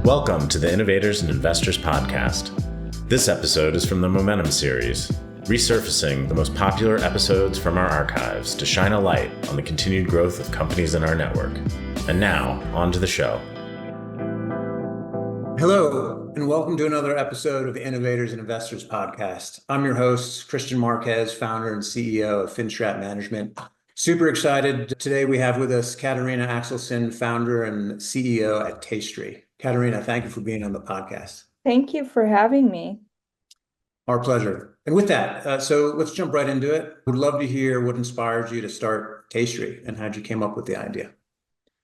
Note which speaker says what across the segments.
Speaker 1: Welcome to the Innovators and Investors podcast. This episode is from the Momentum series, resurfacing the most popular episodes from our archives to shine a light on the continued growth of companies in our network. And now, on to the show.
Speaker 2: Hello, and welcome to another episode of the Innovators and Investors podcast. I'm your host, Kristian Marquez, founder and CEO of FinStrat Management. Super excited. Today we have with us Katerina Axelsson, founder and CEO at Tastry. Katerina, thank you for being on the podcast.
Speaker 3: Thank you for having me.
Speaker 2: Our pleasure. And with that, so let's jump right into it. Would love to hear what inspired you to start Tastry and how'd you came up with the idea.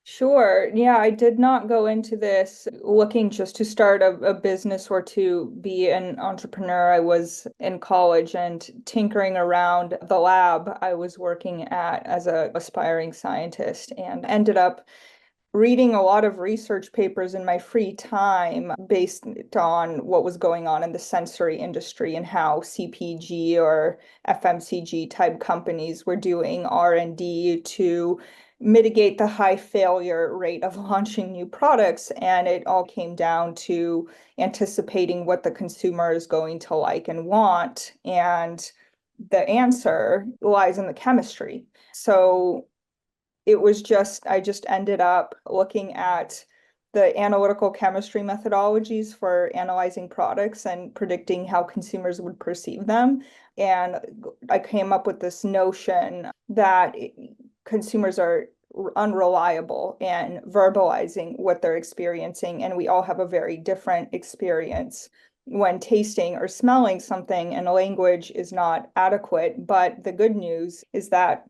Speaker 3: Sure. Yeah, I did not go into this looking just to start a business or to be an entrepreneur. I was in college and tinkering around the lab I was working at as an aspiring scientist, and ended up reading a lot of research papers in my free time based on what was going on in the sensory industry and how CPG or FMCG type companies were doing R&D to mitigate the high failure rate of launching new products. And it all came down to anticipating what the consumer is going to like and want. And the answer lies in the chemistry. So I just ended up looking at the analytical chemistry methodologies for analyzing products and predicting how consumers would perceive them. And I came up with this notion that consumers are unreliable in verbalizing what they're experiencing, and we all have a very different experience when tasting or smelling something, and language is not adequate. But the good news is that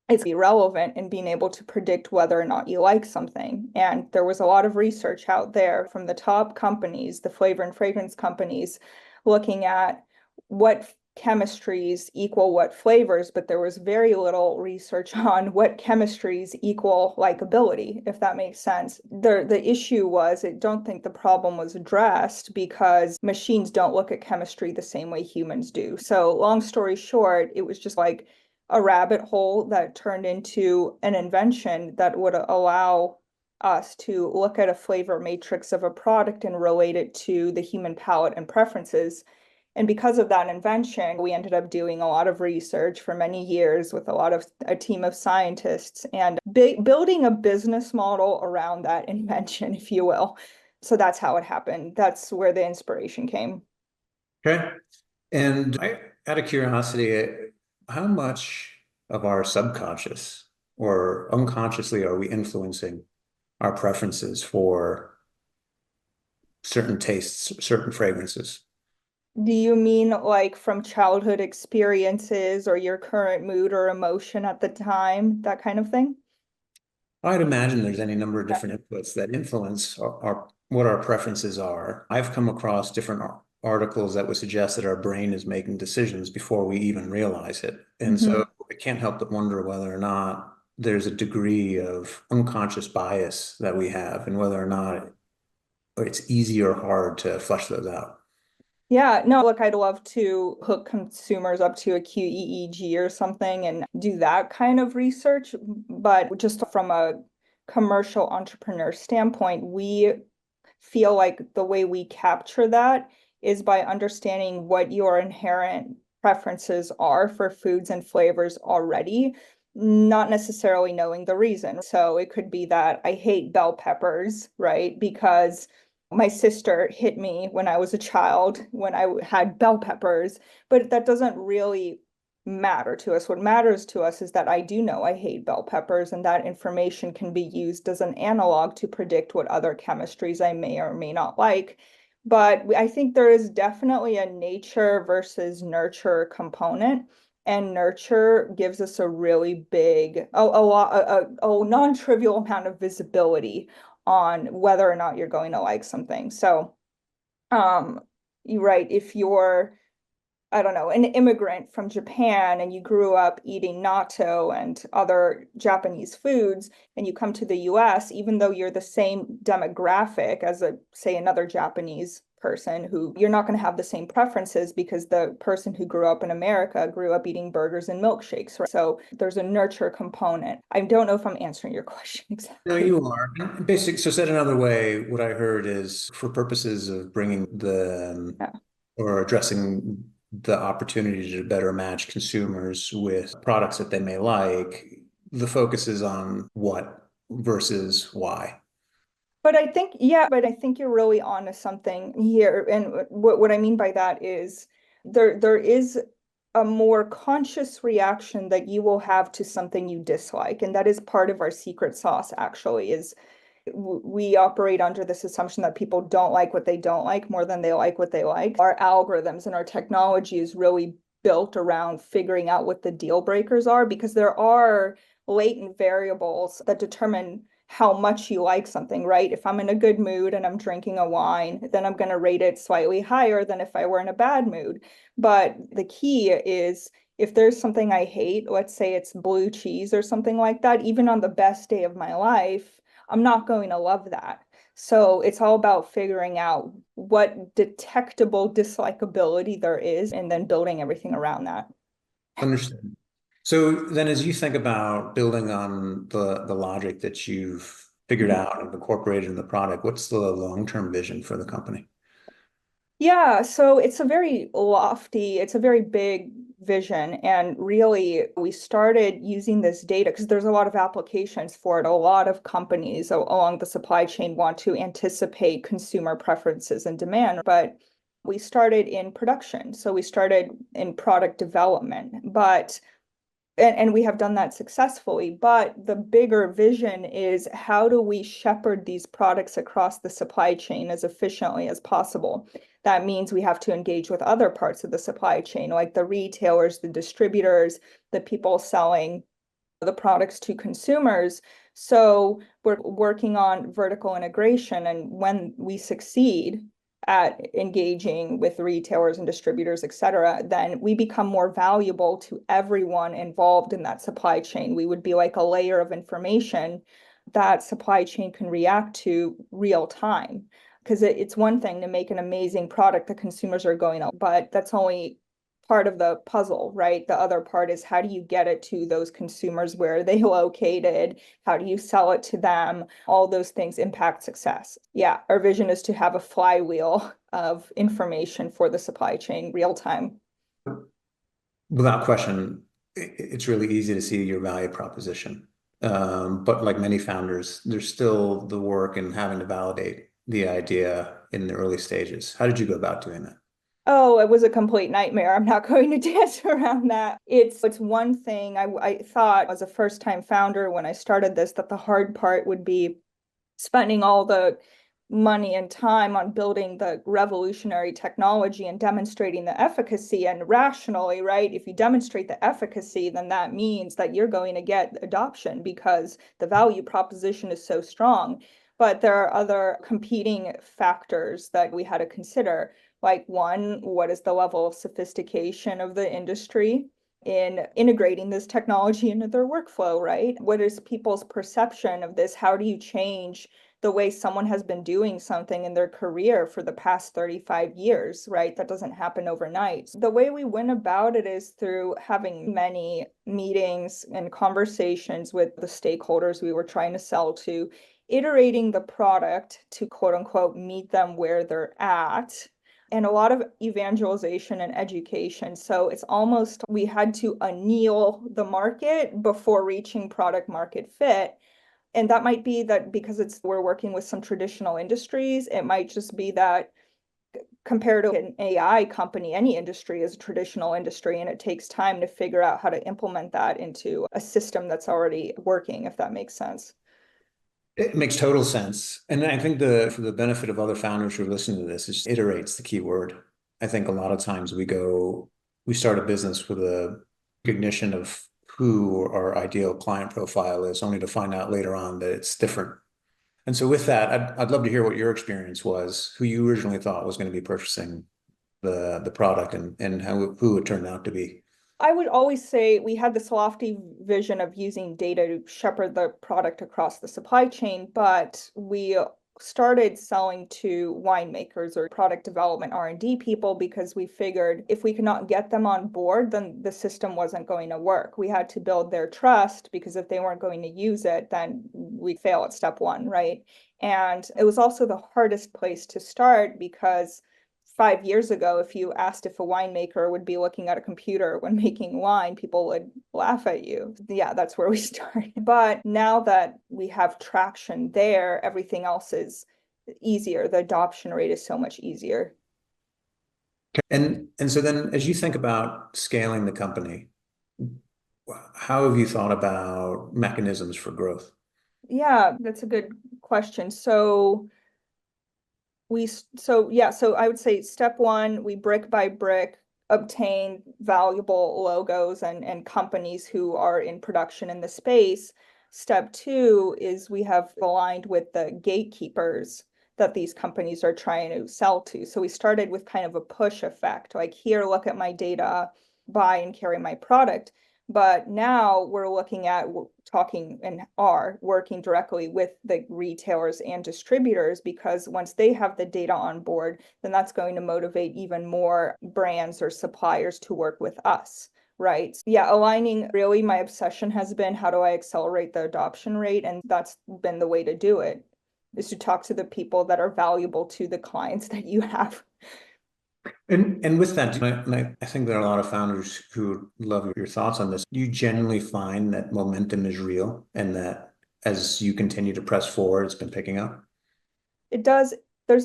Speaker 3: it's irrelevant in being able to predict whether or not you like something. And there was a lot of research out there from the top companies, the flavor and fragrance companies, looking at what chemistries equal what flavors, but there was very little research on what chemistries equal likability, if that makes sense. The issue was, I don't think the problem was addressed because machines don't look at chemistry the same way humans do. So long story short, it was just like a rabbit hole that turned into an invention that would allow us to look at a flavor matrix of a product and relate it to the human palate and preferences. And because of that invention, we ended up doing a lot of research for many years with a team of scientists and building a business model around that invention, if you will. So that's how it happened. That's where the inspiration came.
Speaker 2: Okay. And out of curiosity, how much of our subconscious or unconsciously are we influencing our preferences for certain tastes, certain fragrances?
Speaker 3: Do you mean like from childhood experiences or your current mood or emotion at the time, that kind of thing?
Speaker 2: I'd imagine there's any number of different inputs that influence what our preferences are. I've come across different articles that would suggest that our brain is making decisions before we even realize it. And so I can't help but wonder whether or not there's a degree of unconscious bias that we have and whether or not it's easy or hard to flesh those out.
Speaker 3: Yeah, no, look, I'd love to hook consumers up to a QEEG or something and do that kind of research. But just from a commercial entrepreneur standpoint, we feel like the way we capture that is by understanding what your inherent preferences are for foods and flavors already, not necessarily knowing the reason. So it could be that I hate bell peppers, right? Because my sister hit me when I was a child when I had bell peppers, but that doesn't really matter to us. What matters to us is that I do know I hate bell peppers, and that information can be used as an analog to predict what other chemistries I may or may not like. But I think there is definitely a nature versus nurture component, and nurture gives us a really big, a non-trivial amount of visibility on whether or not you're going to like something. So, you're right. If you're, I don't know, an immigrant from Japan and you grew up eating natto and other Japanese foods, and you come to the US, even though you're the same demographic as say another Japanese person who you're not going to have the same preferences because the person who grew up in America grew up eating burgers and milkshakes, right? So there's a nurture component. I don't know if I'm answering your question exactly.
Speaker 2: No, you are. Basic. So said another way, what I heard is for purposes of bringing
Speaker 3: Yeah.
Speaker 2: or addressing the opportunity to better match consumers with products that they may like, the focus is on what versus why.
Speaker 3: But I think, yeah, but I think you're really onto something here. And what I mean by that is there is a more conscious reaction that you will have to something you dislike. And that is part of our secret sauce, actually, is we operate under this assumption that people don't like what they don't like more than they like what they like. Our algorithms and our technology is really built around figuring out what the deal breakers are, because there are latent variables that determine how much you like something, right? If I'm in a good mood and I'm drinking a wine, then I'm going to rate it slightly higher than if I were in a bad mood. But the key is if there's something I hate, let's say it's blue cheese or something like that, even on the best day of my life, I'm not going to love that. So it's all about figuring out what detectable dislikability there is and then building everything around that.
Speaker 2: Understood. So then as you think about building on the logic that you've figured out and incorporated in the product, what's the long-term vision for the company?
Speaker 3: Yeah, so it's a very lofty, it's a very big vision. And really, we started using this data because there's a lot of applications for it. A lot of companies along the supply chain want to anticipate consumer preferences and demand, but we started in production. So we started in product development, but and we have done that successfully. But the bigger vision is how do we shepherd these products across the supply chain as efficiently as possible? That means we have to engage with other parts of the supply chain, like the retailers, the distributors, the people selling the products to consumers. So we're working on vertical integration. And when we succeed at engaging with retailers and distributors, et cetera, then we become more valuable to everyone involved in that supply chain. We would be like a layer of information that supply chain can react to real time. Because it's one thing to make an amazing product that consumers are going to, but that's only part of the puzzle, right? The other part is how do you get it to those consumers? Where are they located? How do you sell it to them? All those things impact success. Yeah, our vision is to have a flywheel of information for the supply chain real time.
Speaker 2: Without question, it's really easy to see your value proposition. But like many founders, there's still the work in having to validate the idea in the early stages. How did you go about doing that?
Speaker 3: Oh, it was a complete nightmare. I'm not going to dance around that. It's one thing I thought as a first-time founder when I started this, that the hard part would be spending all the money and time on building the revolutionary technology and demonstrating the efficacy and rationally, right? If you demonstrate the efficacy, then that means that you're going to get adoption because the value proposition is so strong. But there are other competing factors that we had to consider. Like one, what is the level of sophistication of the industry in integrating this technology into their workflow, right? What is people's perception of this? How do you change the way someone has been doing something in their career for the past 35 years, right? That doesn't happen overnight. The way we went about it is through having many meetings and conversations with the stakeholders we were trying to sell to, iterating the product to quote unquote meet them where they're at, and a lot of evangelization and education. So it's almost we had to anneal the market before reaching product market fit. And that might be that because we're working with some traditional industries, it might just be that compared to an AI company, any industry is a traditional industry, and it takes time to figure out how to implement that into a system that's already working, if that makes sense.
Speaker 2: It makes total sense. And I think for the benefit of other founders who are listening to this, it's iterates the key word. I think a lot of times we start a business with a recognition of who our ideal client profile is, only to find out later on that it's different. And so with that, I'd love to hear what your experience was, who you originally thought was going to be purchasing the product and who it turned out to be.
Speaker 3: I would always say we had this lofty vision of using data to shepherd the product across the supply chain, but we started selling to winemakers or product development R&D people because we figured if we could not get them on board, then the system wasn't going to work. We had to build their trust, because if they weren't going to use it, then we fail at step one, right? And it was also the hardest place to start because 5 years ago, if you asked if a winemaker would be looking at a computer when making wine, people would laugh at you. Yeah, that's where we started. But now that we have traction there, everything else is easier. The adoption rate is so much easier.
Speaker 2: And so then as you think about scaling the company, how have you thought about mechanisms for growth?
Speaker 3: Yeah, that's a good question. So I would say step one, we brick by brick obtain valuable logos and companies who are in production in the space. Step two is we have aligned with the gatekeepers that these companies are trying to sell to. So we started with kind of a push effect, like, here, look at my data, buy and carry my product. But now we're looking at talking and are working directly with the retailers and distributors, because once they have the data on board, then that's going to motivate even more brands or suppliers to work with us. Right. Yeah, aligning, really my obsession has been, how do I accelerate the adoption rate? And that's been the way to do it, is to talk to the people that are valuable to the clients that you have.
Speaker 2: And with that, I think there are a lot of founders who love your thoughts on this. You generally find that momentum is real and that as you continue to press forward, it's been picking up?
Speaker 3: It does. I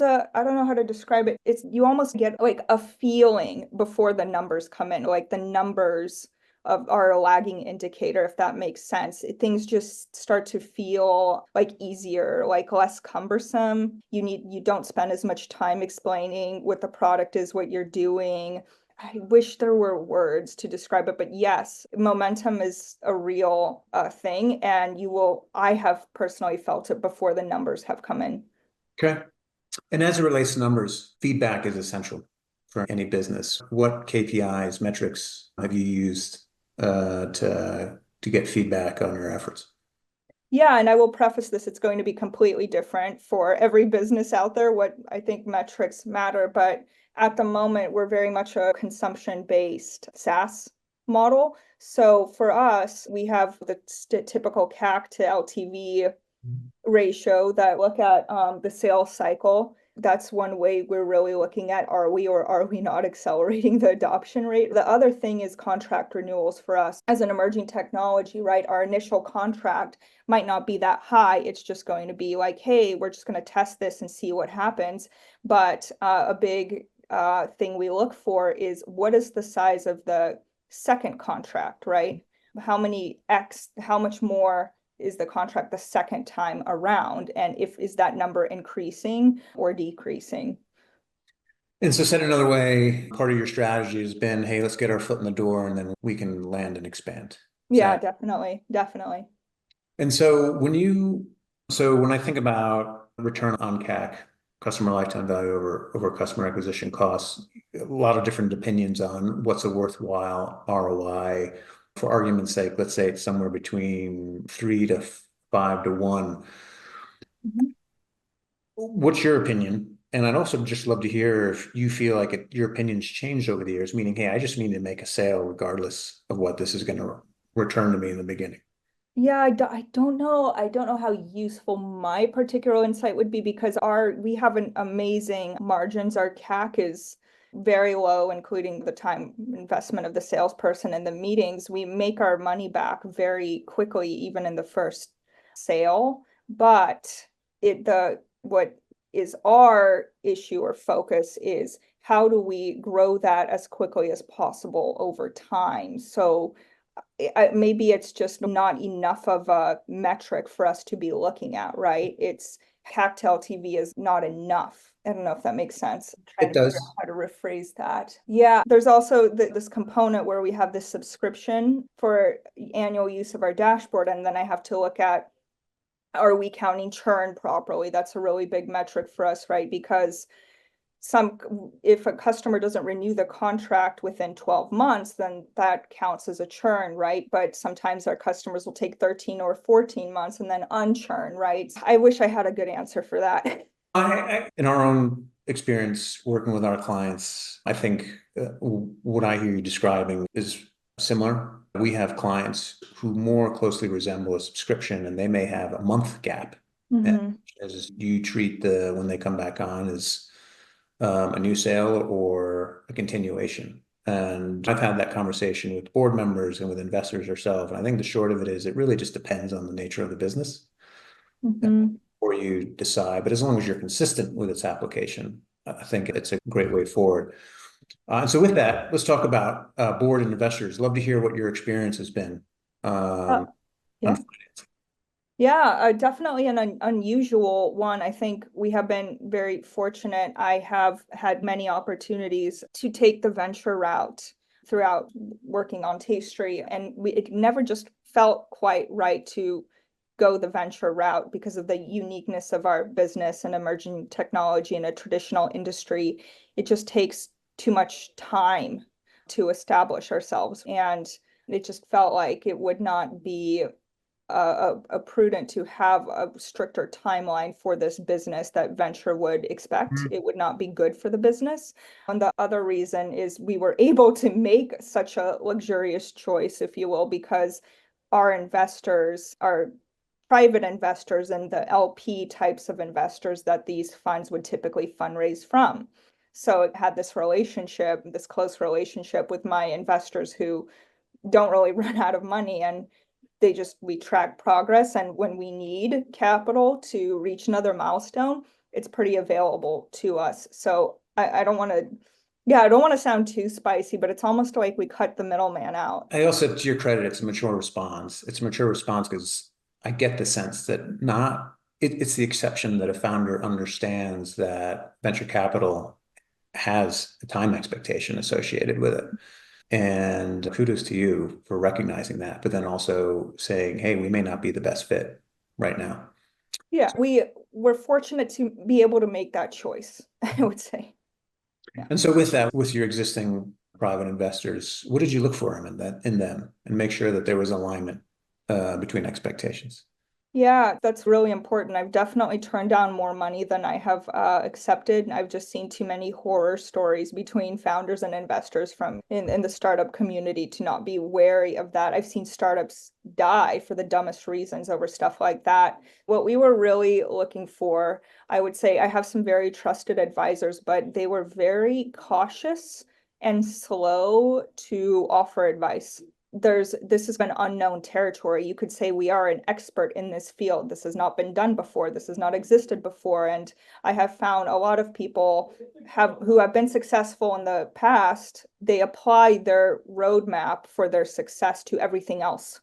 Speaker 3: don't know how to describe it. You almost get like a feeling before the numbers come in, like the numbers are a lagging indicator, if that makes sense. Things just start to feel like easier, like less cumbersome. You don't spend as much time explaining what the product is, what you're doing. I wish there were words to describe it, but yes, momentum is a real thing, and I have personally felt it before the numbers have come in.
Speaker 2: Okay. And as it relates to numbers, feedback is essential for any business. What KPIs, metrics have you used to get feedback on your efforts?
Speaker 3: Yeah, and I will preface this, it's going to be completely different for every business out there, what I think metrics matter. But at the moment, we're very much a consumption-based SaaS model. So for us, we have the typical CAC to LTV ratio that look at the sales cycle. That's one way we're really looking at, are we or are we not accelerating the adoption rate? The other thing is contract renewals for us as an emerging technology, right? Our initial contract might not be that high. It's just going to be like, hey, we're just going to test this and see what happens. But a big thing we look for is, what is the size of the second contract, right? How much more is the contract the second time around, and is that number increasing or decreasing?
Speaker 2: And so said another way, part of your strategy has been, hey, let's get our foot in the door and then we can land and expand.
Speaker 3: Yeah, definitely.
Speaker 2: And so when I think about return on CAC, customer lifetime value over customer acquisition costs, a lot of different opinions on what's a worthwhile ROI. For argument's sake, let's say it's somewhere between 3 to 5 to 1.
Speaker 3: Mm-hmm.
Speaker 2: What's your opinion? And I'd also just love to hear if you feel like your opinion's changed over the years, meaning, hey, I just need to make a sale regardless of what this is going to return to me in the beginning.
Speaker 3: Yeah, I don't know. I don't know how useful my particular insight would be, because we have an amazing margins. Our CAC is very low, including the time investment of the salesperson and the meetings. We make our money back very quickly, even in the first sale. But what is our issue or focus is, how do we grow that as quickly as possible over time? So maybe it's just not enough of a metric for us to be looking at, right? It's CAC to LTV is not enough. I don't know if that makes sense. I'm trying
Speaker 2: It
Speaker 3: to figure
Speaker 2: does.
Speaker 3: out how to rephrase that. Yeah, there's also this component where we have this subscription for annual use of our dashboard, and then I have to look at, are we counting churn properly? That's a really big metric for us, right? Because if a customer doesn't renew the contract within 12 months, then that counts as a churn, right? But sometimes our customers will take 13 or 14 months and then unchurn, right? I wish I had a good answer for that.
Speaker 2: In our own experience working with our clients, I think what I hear you describing is similar. We have clients who more closely resemble a subscription, and they may have a month gap.
Speaker 3: Mm-hmm.
Speaker 2: As you treat when they come back on as a new sale or a continuation. And I've had that conversation with board members and with investors ourselves. And I think the short of it is it really just depends on the nature of the business before you decide. But as long as you're consistent with its application, I think it's a great way forward. And so with that, let's talk about board and investors. Love to hear what your experience has been on
Speaker 3: Yeah.
Speaker 2: finance.
Speaker 3: Yeah, definitely an unusual one. I think we have been very fortunate. I have had many opportunities to take the venture route throughout working on Tastry, and it never just felt quite right to go the venture route because of the uniqueness of our business and emerging technology in a traditional industry. It just takes too much time to establish ourselves, and it just felt like it would not be prudent to have a stricter timeline for this business that venture would expect. It would not be good for the business. And the other reason is we were able to make such a luxurious choice, if you will, because our investors are private investors and the LP types of investors that these funds would typically fundraise from. So it had this relationship, this close relationship with my investors who don't really run out of money, and we track progress, and when we need capital to reach another milestone, it's pretty available to us. So I don't want to sound too spicy, but it's almost like we cut the middleman out.
Speaker 2: I also, to your credit, it's a mature response. It's a mature response because I get the sense that it's the exception that a founder understands that venture capital has a time expectation associated with it. And kudos to you for recognizing that, but then also saying, hey, we may not be the best fit right now.
Speaker 3: Yeah, we're fortunate to be able to make that choice, I would say.
Speaker 2: Yeah. And so with that, with your existing private investors, what did you look for in them and make sure that there was alignment between expectations?
Speaker 3: Yeah, that's really important. I've definitely turned down more money than I have accepted. I've just seen too many horror stories between founders and investors in the startup community to not be wary of that. I've seen startups die for the dumbest reasons over stuff like that. What we were really looking for, I would say, I have some very trusted advisors, but they were very cautious and slow to offer advice. This has been unknown territory. You could say we are an expert in this field. This has not been done before. This has not existed before. And I have found a lot of people who have been successful in the past, they apply their roadmap for their success to everything else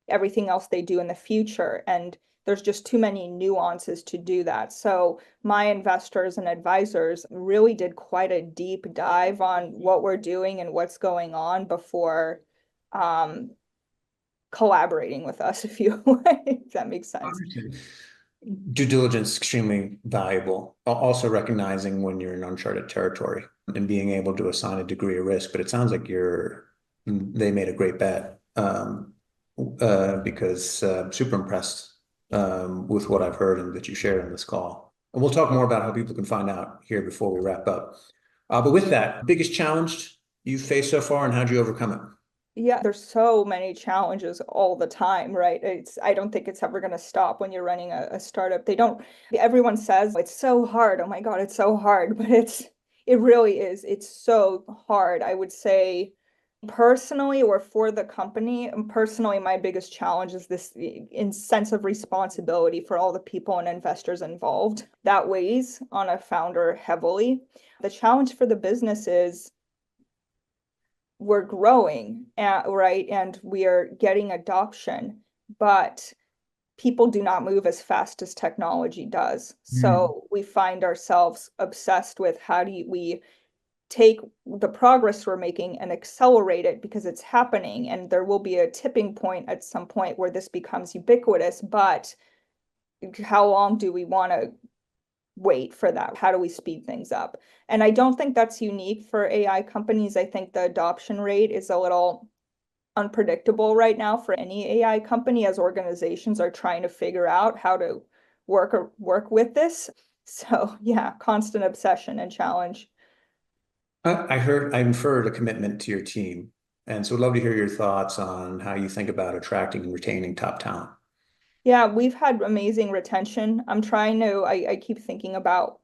Speaker 3: they do in the future. And there's just too many nuances to do that. So my investors and advisors really did quite a deep dive on what we're doing and what's going on before collaborating with us, if that makes sense.
Speaker 2: Due diligence is extremely valuable. Also recognizing when you're in uncharted territory and being able to assign a degree of risk. But it sounds like they made a great bet because super impressed with what I've heard and that you shared on this call. And we'll talk more about how people can find out here before we wrap up. But with that, biggest challenge you've faced so far and how'd you overcome it?
Speaker 3: Yeah, there's so many challenges all the time, right? I don't think it's ever going to stop when you're running a startup. Everyone says it's so hard. Oh my God, it's so hard, but it really is. It's so hard. I would say personally or for the company, personally, my biggest challenge is this sense of responsibility for all the people and investors involved. That weighs on a founder heavily. The challenge for the business is we're growing, right? And we are getting adoption, but people do not move as fast as technology does. So we find ourselves obsessed with how do we take the progress we're making and accelerate it because it's happening. And there will be a tipping point at some point where this becomes ubiquitous, but how long do we want to wait for that? How do we speed things up? And I don't think that's unique for AI companies. I think the adoption rate is a little unpredictable right now for any AI company as organizations are trying to figure out how to work with this. So yeah, constant obsession and challenge.
Speaker 2: I inferred a commitment to your team. And so I'd love to hear your thoughts on how you think about attracting and retaining top talent.
Speaker 3: Yeah, we've had amazing retention. I keep thinking about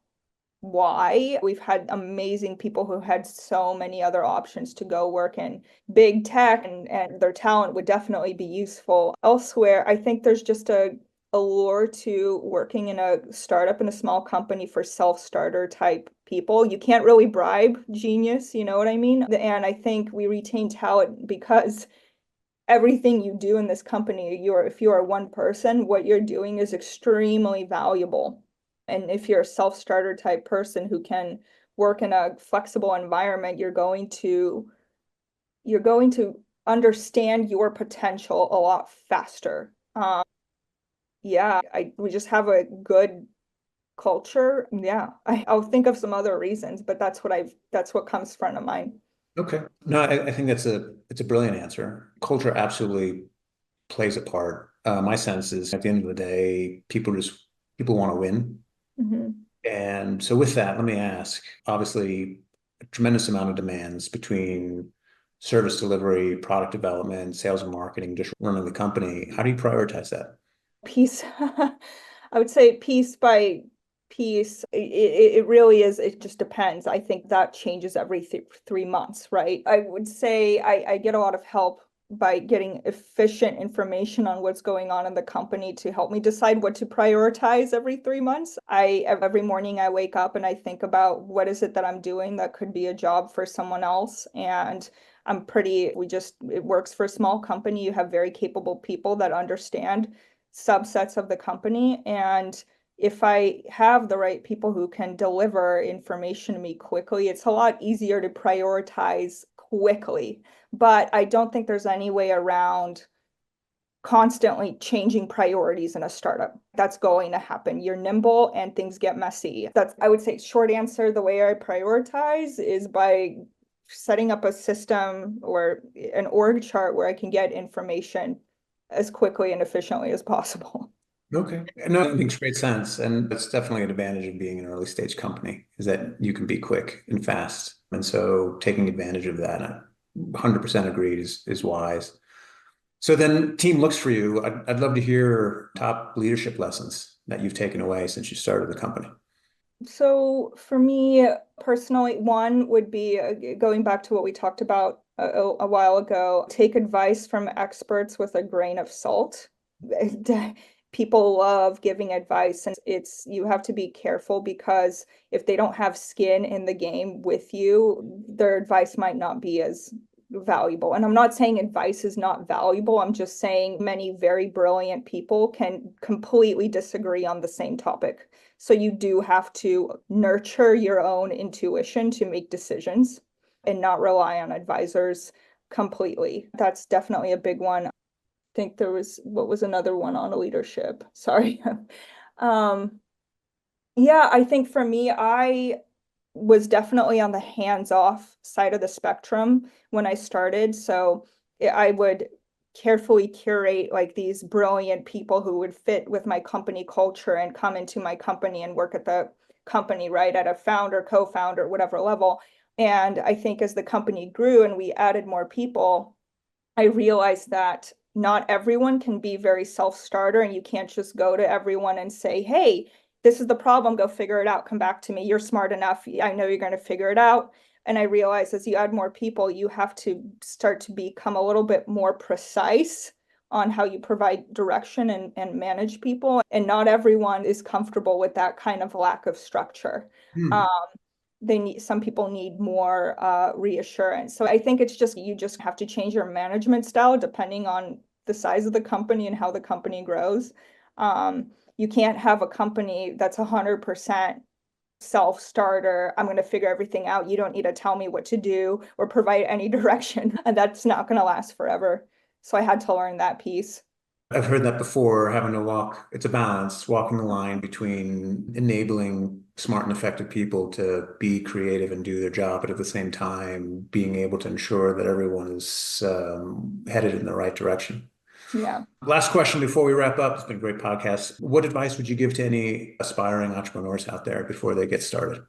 Speaker 3: why. We've had amazing people who had so many other options to go work in big tech, and their talent would definitely be useful elsewhere. I think there's just a allure to working in a startup in a small company for self-starter type people. You can't really bribe genius, you know what I mean? And I think we retain talent because everything you do in this company, if you are one person, what you're doing is extremely valuable. And if you're a self-starter type person who can work in a flexible environment, you're going to understand your potential a lot faster. Yeah, we just have a good culture. Yeah, I'll think of some other reasons, but that's what comes front of mind.
Speaker 2: Okay. No, I think it's a brilliant answer. Culture absolutely plays a part. My sense is at the end of the day, people want to win.
Speaker 3: Mhm.
Speaker 2: And so with that, let me ask, obviously a tremendous amount of demands between service delivery, product development, sales and marketing, just running the company. How do you prioritize that?
Speaker 3: Piece, I would say piece by piece. It really is. It just depends. I think that changes every 3 months, right? I would say I get a lot of help by getting efficient information on what's going on in the company to help me decide what to prioritize every 3 months. Every morning I wake up and I think about what is it that I'm doing that could be a job for someone else. And it works for a small company. You have very capable people that understand subsets of the company. And if I have the right people who can deliver information to me quickly, it's a lot easier to prioritize quickly. But I don't think there's any way around constantly changing priorities in a startup. That's going to happen. You're nimble and things get messy. I would say, short answer, the way I prioritize is by setting up a system or an org chart where I can get information as quickly and efficiently as possible.
Speaker 2: Okay. No, it makes great sense. And that's definitely an advantage of being an early stage company is that you can be quick and fast. And so taking advantage of that, 100% agreed is wise. So then team looks for you. I'd love to hear top leadership lessons that you've taken away since you started the company.
Speaker 3: So for me personally, one would be going back to what we talked about a while ago, take advice from experts with a grain of salt. People love giving advice, and you have to be careful because if they don't have skin in the game with you, their advice might not be as valuable. And I'm not saying advice is not valuable. I'm just saying many very brilliant people can completely disagree on the same topic. So you do have to nurture your own intuition to make decisions and not rely on advisors completely. That's definitely a big one. I think what was another one on leadership? Sorry. um, yeah, I think for me, I was definitely on the hands-off side of the spectrum when I started. So I would carefully curate like these brilliant people who would fit with my company culture and come into my company and work at the company, right, at a founder, co-founder, whatever level. And I think as the company grew and we added more people, I realized that not everyone can be very self-starter, and you can't just go to everyone and say, hey, this is the problem, go figure it out, come back to me, you're smart enough, I know you're going to figure it out. And I realized as you add more people, you have to start to become a little bit more precise on how you provide direction and manage people. And not everyone is comfortable with that kind of lack of structure.
Speaker 2: Hmm.
Speaker 3: Um, some people need more reassurance. So I think you just have to change your management style depending on the size of the company and how the company grows. You can't have a company that's 100% self-starter. I'm going to figure everything out. You don't need to tell me what to do or provide any direction. And that's not going to last forever. So I had to learn that piece.
Speaker 2: I've heard that before, having to walk, it's a balance, walking the line between enabling smart and effective people to be creative and do their job, but at the same time, being able to ensure that everyone is headed in the right direction.
Speaker 3: Yeah.
Speaker 2: Last question before we wrap up. It's been a great podcast. What advice would you give to any aspiring entrepreneurs out there before they get started?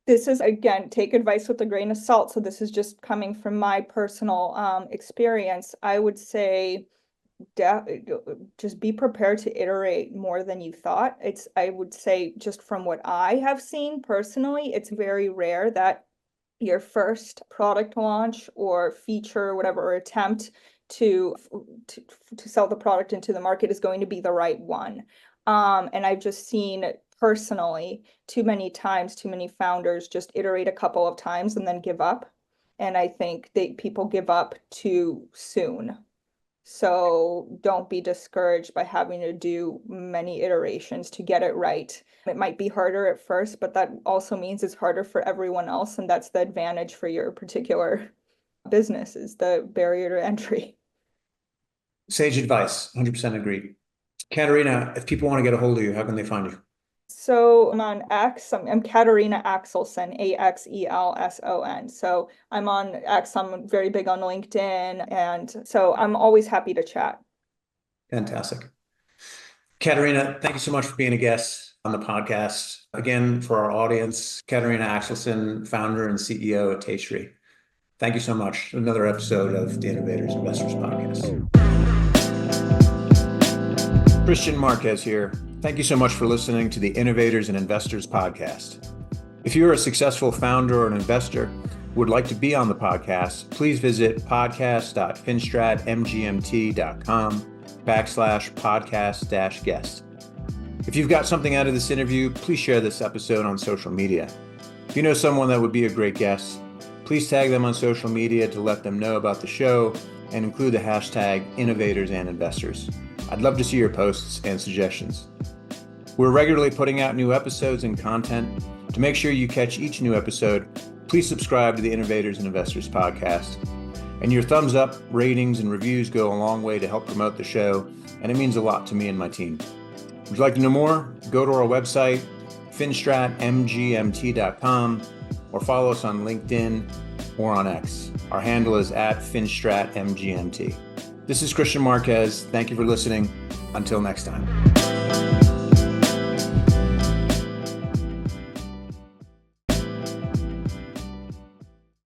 Speaker 3: This is, again, take advice with a grain of salt. So this is just coming from my personal experience. I would say just be prepared to iterate more than you thought. I would say, just from what I have seen personally, it's very rare that your first product launch or feature, whatever, or attempt to sell the product into the market is going to be the right one. And I've just seen personally too many times, too many founders just iterate a couple of times and then give up. And I think people give up too soon. So don't be discouraged by having to do many iterations to get it right. It might be harder at first, but that also means it's harder for everyone else. And that's the advantage for your particular business, is the barrier to entry.
Speaker 2: Sage advice, 100% agreed. Katerina, if people want to get a hold of you, how can they find you?
Speaker 3: So I'm on X. I'm Katerina Axelsson, Axelson. So I'm on X. I'm very big on LinkedIn. And so I'm always happy to chat.
Speaker 2: Fantastic. Katerina, thank you so much for being a guest on the podcast. Again, for our audience, Katerina Axelsson, founder and CEO at Tastry. Thank you so much. Another episode of the Innovators and Investors podcast. Kristian Marquez here. Thank you so much for listening to the Innovators and Investors podcast. If you're a successful founder or an investor who would like to be on the podcast, please visit podcast.finstratmgmt.com/podcast-guest. If you've got something out of this interview, please share this episode on social media. If you know someone that would be a great guest, please tag them on social media to let them know about the show and include the hashtag Innovators and Investors. I'd love to see your posts and suggestions. We're regularly putting out new episodes and content. To make sure you catch each new episode, please subscribe to the Innovators and Investors podcast. And your thumbs up, ratings, and reviews go a long way to help promote the show, and it means a lot to me and my team. Would you like to know more? Go to our website, finstratmgmt.com, or follow us on LinkedIn or on X. Our handle is @finstratmgmt. This is Kristian Marquez. Thank you for listening. Until next time.